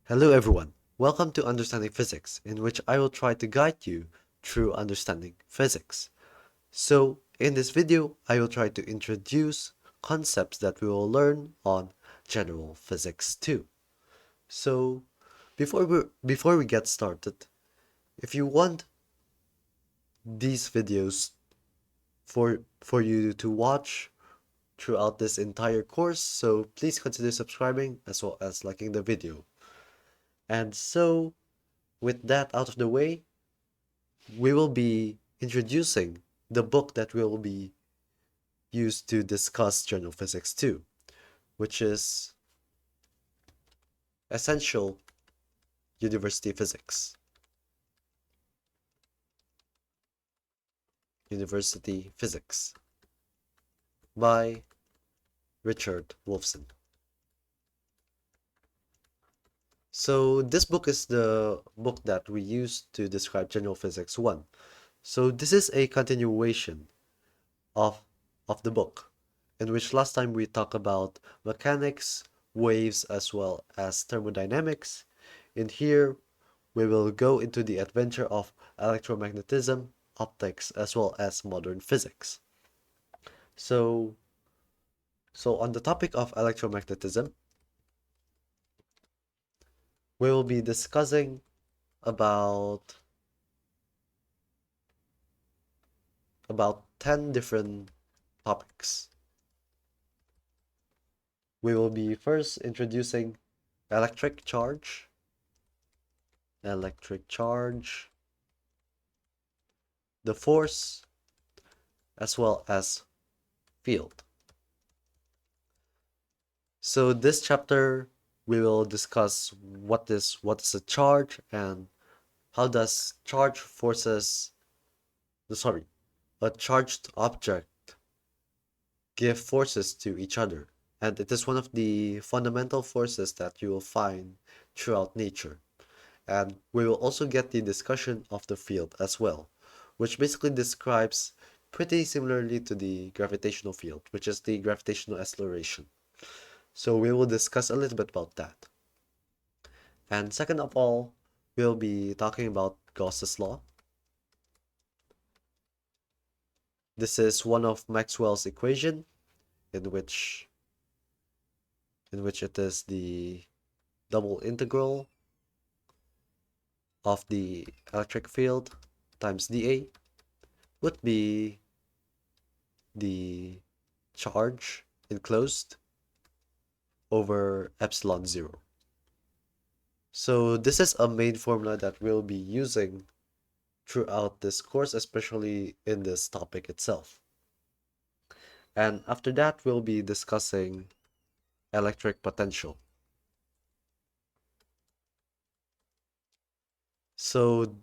Hello everyone, welcome to Understanding Physics, in which I will try to guide you through understanding physics. So, in this video, I will try to introduce concepts that we will learn on General Physics 2. So, before we get started, if you want these videos for you to watch throughout this entire course, so please consider subscribing as well as liking the video. And so, with that out of the way, we will be introducing the book that will be used to discuss general physics 2, which is Essential University Physics. University Physics by Richard Wolfson. So this book is the book that we used to describe General Physics 1. So this is a continuation of, of the book, in which last time we talked about mechanics, waves, as well as thermodynamics. In here, we will go into the adventure of electromagnetism, optics, as well as modern physics. So, so on the topic of electromagnetism, we will be discussing about 10 different topics. We will be first introducing electric charge, the force, as well as field. So this chapter we will discuss what is a charge and how does charge forces a charged object give forces to each other, and it is one of the fundamental forces that you will find throughout nature. And we will also get the discussion of the field as well, which basically describes pretty similarly to the gravitational field, which is the gravitational acceleration. So we will discuss a little bit about that. And second of all, we'll be talking about Gauss's law. This is one of Maxwell's equation in which it is the double integral of the electric field times dA would be the charge enclosed over epsilon 0. So this is a main formula that we'll be using throughout this course, especially in this topic itself. And after that, we'll be discussing electric potential. So,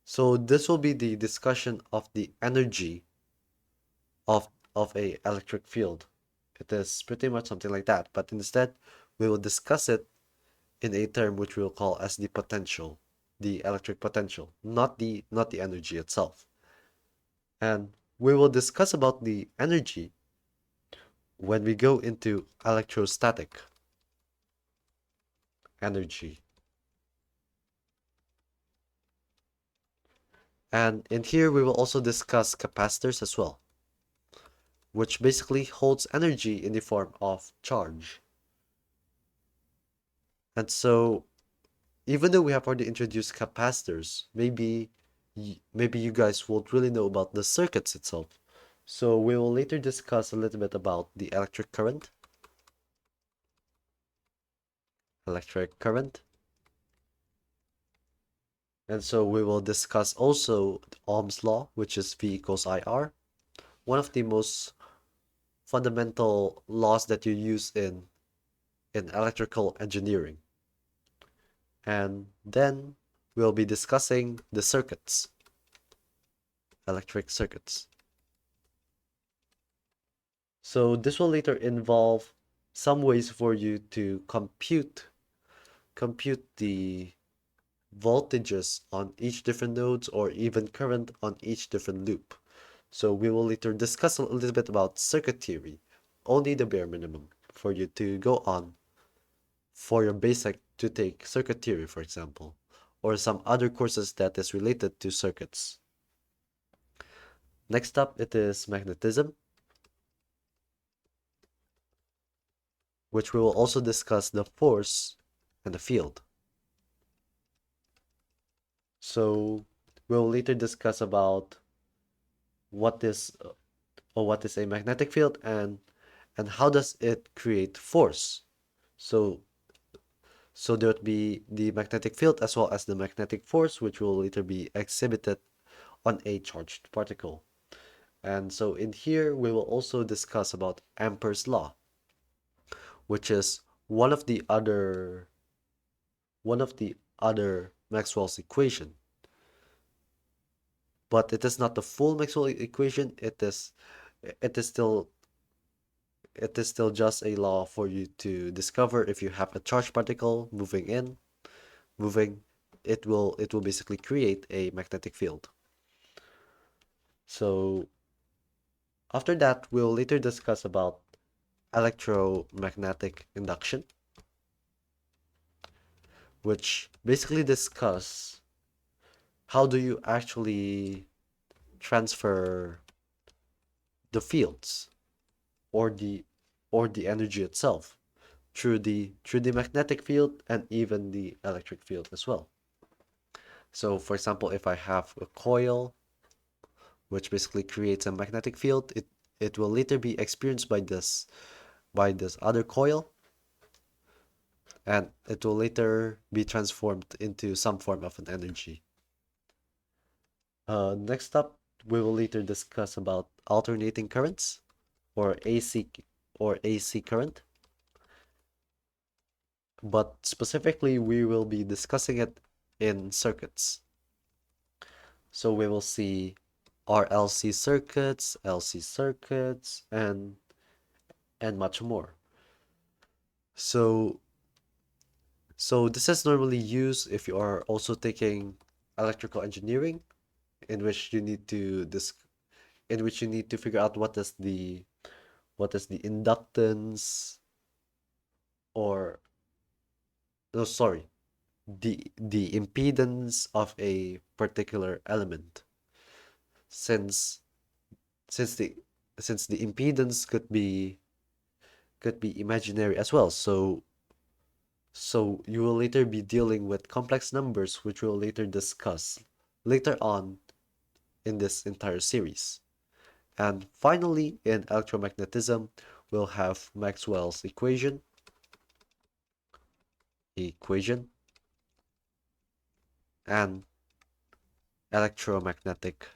so this will be the discussion of the energy of a electric field. It is pretty much something like that, but instead we will discuss it in a term which we'll call as the potential, the electric potential, not the energy itself. And we will discuss about the energy when we go into electrostatic energy. And in here we will also discuss capacitors as well, which basically holds energy in the form of charge. And so even though we have already introduced capacitors, maybe you guys won't really know about the circuits itself. So we will later discuss a little bit about the electric current. And so we will discuss also Ohm's law, which is V equals IR, one of the most fundamental laws that you use in electrical engineering. And then we'll be discussing the circuits, electric circuits. So this will later involve some ways for you to compute the voltages on each different nodes or even current on each different loop. So we will later discuss a little bit about circuit theory, only the bare minimum for you to go on for your basic to take circuit theory, for example, or some other courses that is related to circuits. Next up, it is magnetism, which we will also discuss the force and the field. So we'll later discuss about what is what is a magnetic field and how does it create force. So there would be the magnetic field as well as the magnetic force, which will later be exhibited on a charged particle. And so in here we will also discuss about Ampere's law, which is one of the other Maxwell's equation. But it is not the full Maxwell equation. It is still just a law for you to discover if you have a charged particle moving, it will basically create a magnetic field. So after that, we'll later discuss about electromagnetic induction, which basically discuss how do you actually transfer the fields or the energy itself through the magnetic field and even the electric field as well. So for example, if I have a coil which basically creates a magnetic field, it will later be experienced by this other coil, and it will later be transformed into some form of an energy. Next up, we will later discuss about alternating currents or AC current, but specifically we will be discussing it in circuits. So we will see RLC circuits, LC circuits, and much more. So this is normally used if you are also taking electrical engineering, in which you need to figure out what is the inductance, or no, sorry, the impedance of a particular element, since since the impedance could be imaginary as well. So you will later be dealing with complex numbers, which we'll later discuss later on in this entire series. And finally, in electromagnetism, we'll have Maxwell's equation and electromagnetic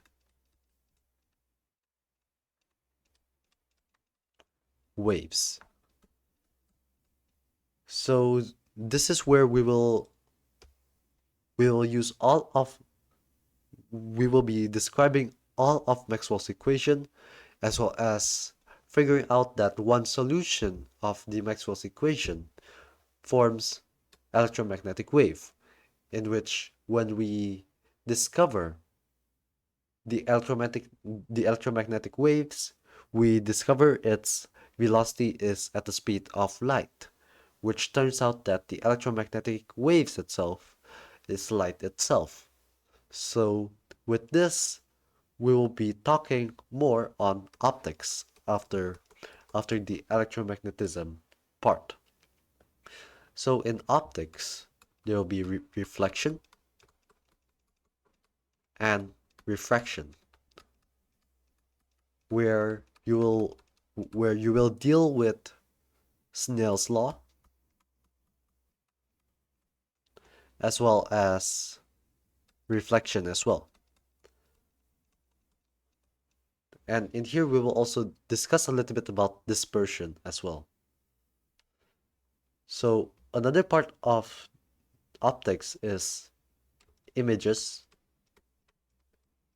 waves. So this is where we will use all of we will be describing all of Maxwell's equation, as well as figuring out that one solution of the Maxwell's equation forms electromagnetic wave, in which when we discover the electromagnetic waves, we discover its velocity is at the speed of light, which turns out that the electromagnetic waves itself is light itself. So with this, we will be talking more on optics after the electromagnetism part. So in optics, there will be reflection and refraction, where you will deal with Snell's law, as well as reflection as well. And in here we will also discuss a little bit about dispersion as well. So another part of optics is images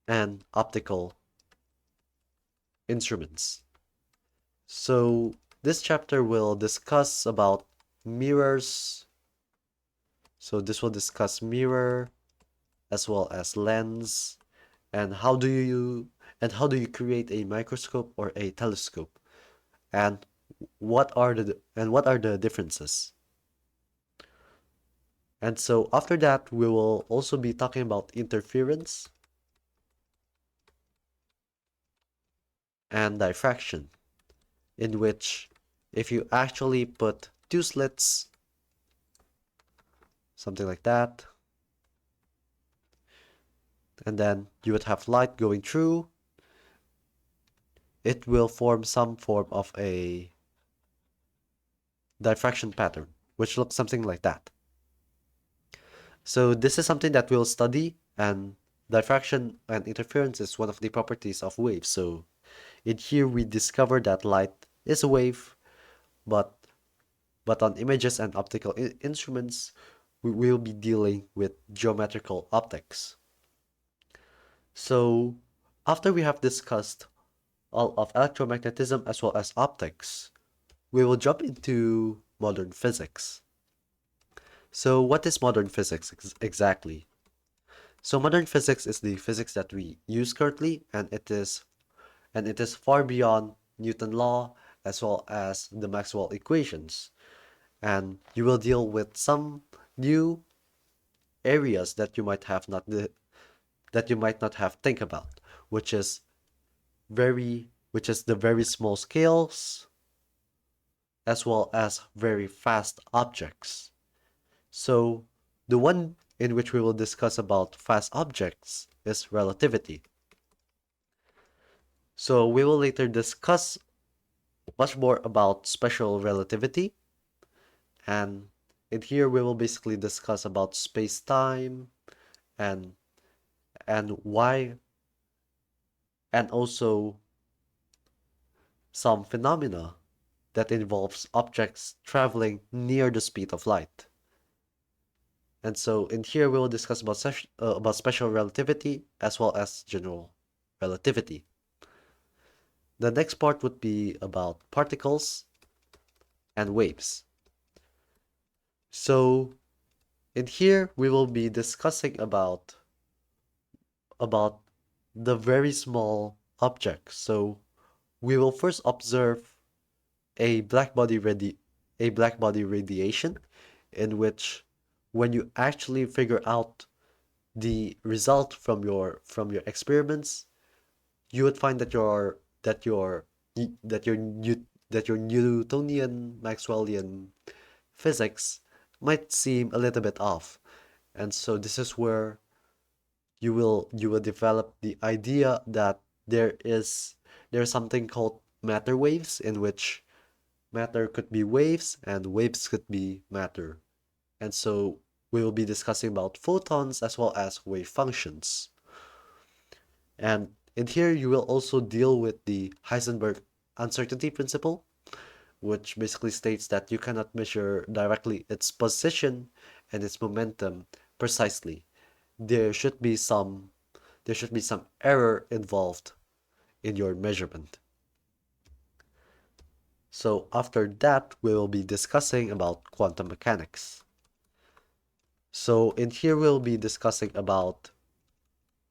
and optical instruments. So this chapter will discuss about mirrors. So this will discuss mirror as well as lens, and how do you create a microscope or a telescope, and what are the differences. And so after that, we will also be talking about interference and diffraction, in which if you actually put two slits, something like that, and then you would have light going through, it will form some form of a diffraction pattern, which looks something like that. So this is something that we'll study, and diffraction and interference is one of the properties of waves. So in here we discover that light is a wave, but on images and optical instruments, we will be dealing with geometrical optics. So after we have discussed all of electromagnetism as well as optics, we will jump into modern physics. So what is modern physics exactly? So modern physics is the physics that we use currently, and it is far beyond Newton law as well as the Maxwell equations. And you will deal with some new areas that you might have not that you might not have think about, which is the very small scales as well as very fast objects. So the one in which we will discuss about fast objects is relativity. So we will later discuss much more about special relativity, and in here we will basically discuss about space-time and why, and also some phenomena that involves objects traveling near the speed of light. And so in here we will discuss about special relativity as well as general relativity. The next part would be about particles and waves. So in here we will be discussing about the very small objects. So we will first observe a black body radiation, in which when you actually figure out the result from your experiments, you would find that your Newtonian Maxwellian physics might seem a little bit off. And so this is where you will develop the idea that there's something called matter waves, in which matter could be waves and waves could be matter. And so we will be discussing about photons as well as wave functions. And in here you will also deal with the Heisenberg uncertainty principle, which basically states that you cannot measure directly its position and its momentum precisely. There should be some error involved in your measurement. So after that, we will be discussing about quantum mechanics. So in here, we'll be discussing about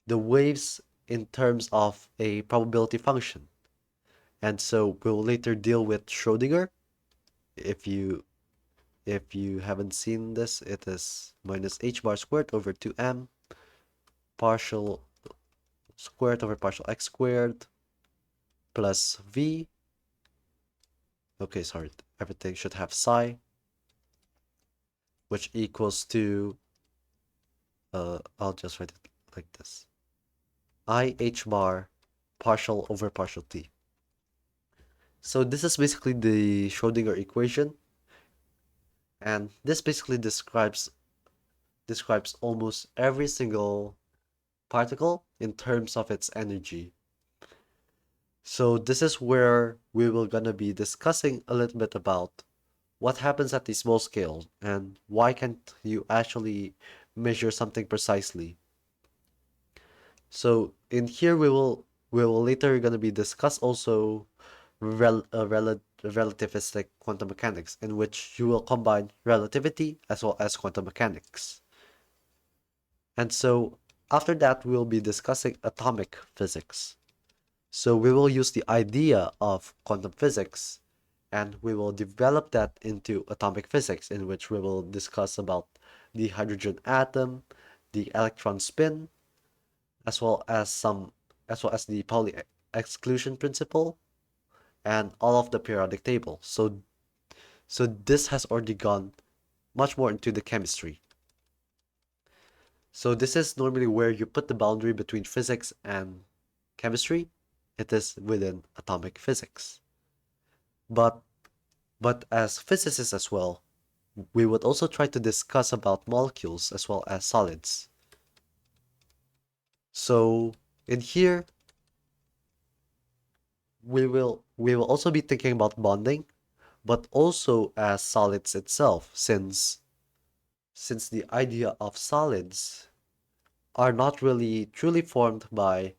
the waves in terms of a probability function. And so we'll later deal with Schrödinger. If you haven't seen this, it is minus h bar squared over 2m partial squared over partial x squared plus v. Okay, sorry, everything should have psi, which equals to, I'll just write it like this. I h bar partial over partial t. So this is basically the Schrödinger equation, and this basically describes almost every single particle in terms of its energy. So this is where we will gonna be discussing a little bit about what happens at the small scale and why can't you actually measure something precisely. So in here we will later gonna be discuss also relativistic quantum mechanics, in which you will combine relativity as well as quantum mechanics. And so after that, we'll be discussing atomic physics. So we will use the idea of quantum physics and we will develop that into atomic physics, in which we will discuss about the hydrogen atom, the electron spin, as well as the Pauli exclusion principle, and all of the periodic table. So this has already gone much more into the chemistry. So this is normally where you put the boundary between physics and chemistry. It is within atomic physics. But as physicists as well, we would also try to discuss about molecules as well as solids. So in here, we will also be thinking about bonding, but also as solids itself, since the idea of solids are not really truly formed by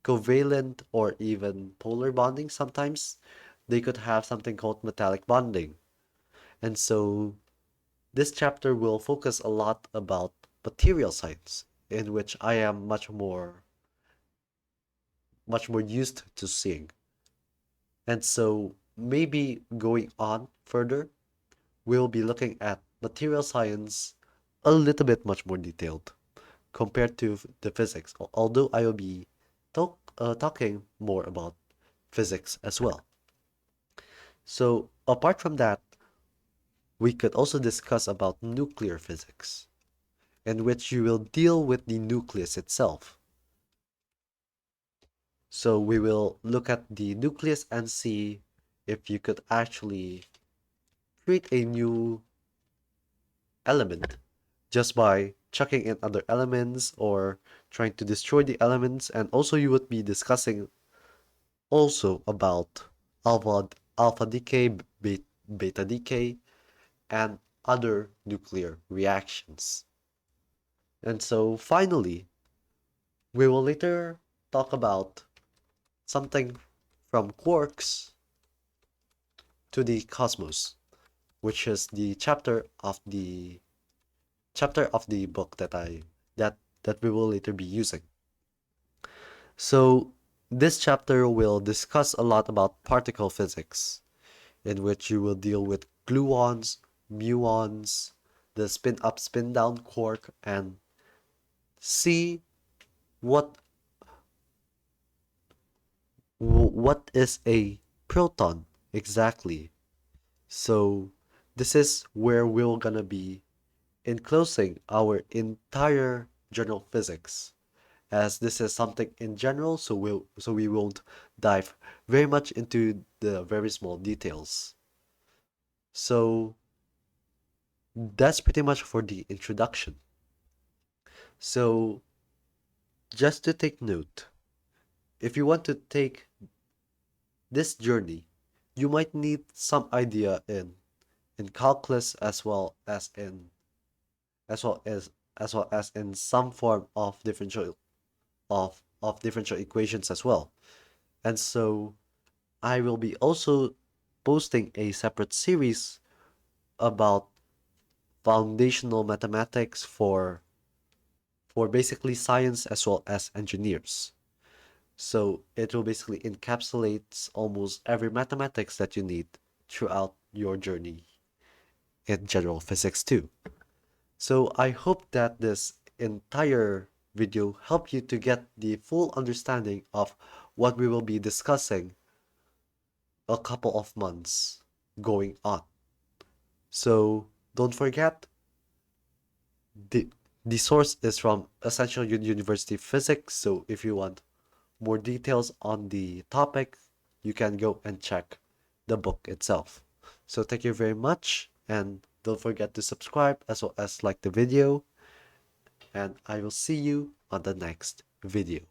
covalent or even polar bonding. Sometimes they could have something called metallic bonding. And so this chapter will focus a lot about material science, in which I am much more used to seeing. And so maybe going on further, we'll be looking at material science a little bit much more detailed compared to the physics, although I will be talking more about physics as well. So apart from that, we could also discuss about nuclear physics, in which you will deal with the nucleus itself. So we will look at the nucleus and see if you could actually create a new element just by chucking in other elements or trying to destroy the elements. And also you would be discussing also about alpha decay, beta decay, and other nuclear reactions. And so finally, we will later talk about something from quarks to the cosmos, which is the chapter of the book that we will later be using. So this chapter will discuss a lot about particle physics, in which you will deal with gluons, muons, the spin up, spin down quark, and see what what is a proton exactly. So this is where we're gonna be enclosing our entire general physics, as this is something in general, so we won't dive very much into the very small details. So that's pretty much for the introduction. So just to take note, if you want to take this journey, you might need some idea in calculus as well as in some form of differential equations as well. And so I will be also posting a separate series about foundational mathematics for basically science as well as engineers. So it will basically encapsulate almost every mathematics that you need throughout your journey in general physics too. So I hope that this entire video helped you to get the full understanding of what we will be discussing a couple of months going on. So don't forget, the the source is from Essential University Physics. So if you want more details on the topic, you can go and check the book itself. So thank you very much, and don't forget to subscribe as well as like the video, and I will see you on the next video.